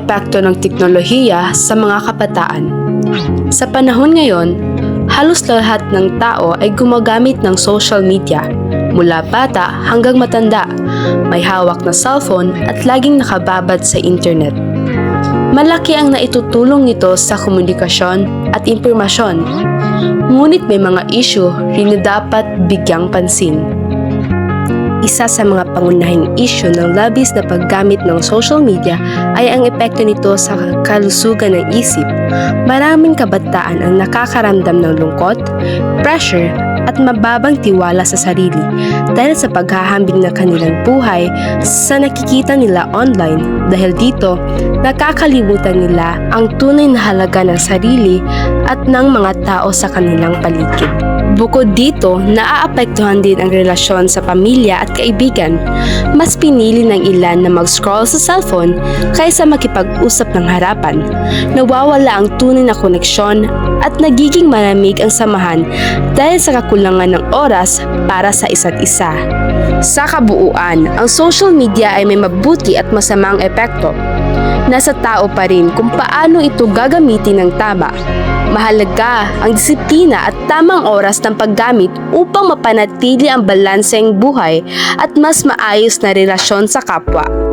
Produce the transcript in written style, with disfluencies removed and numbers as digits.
epekto ng teknolohiya sa mga kabataan? Sa panahon ngayon, halos lahat ng tao ay gumagamit ng social media. Mula bata hanggang matanda, may hawak na cellphone at laging nakababad sa internet. Malaki ang naitutulong nito sa komunikasyon at impormasyon. Ngunit may mga issue rin na dapat bigyang pansin. Isa sa mga pangunahing issue ng labis na paggamit ng social media ay ang epekto nito sa kalusugan ng isip. Maraming kabataan ang nakakaramdam ng lungkot, pressure, at mababang tiwala sa sarili dahil sa paghahambing ng kanilang buhay sa nakikita nila online. Dahil dito, nakakalimutan nila ang tunay na halaga ng sarili at ng mga tao sa kanilang paligid. Bukod dito, naaapektuhan din ang relasyon sa pamilya at kaibigan. Mas pinili ng ilan na mag-scroll sa cellphone kaysa makipag-usap ng harapan. Nawawala ang tunay na koneksyon at nagiging malamig ang samahan dahil sa kakulangan ng oras para sa isa't isa. Sa kabuuan, ang social media ay may mabuti at masamang epekto. Nasa tao pa rin kung paano ito gagamitin ng tama. Mahalaga ang disiplina at tamang oras ng paggamit upang mapanatili ang balanseng buhay at mas maayos na relasyon sa kapwa.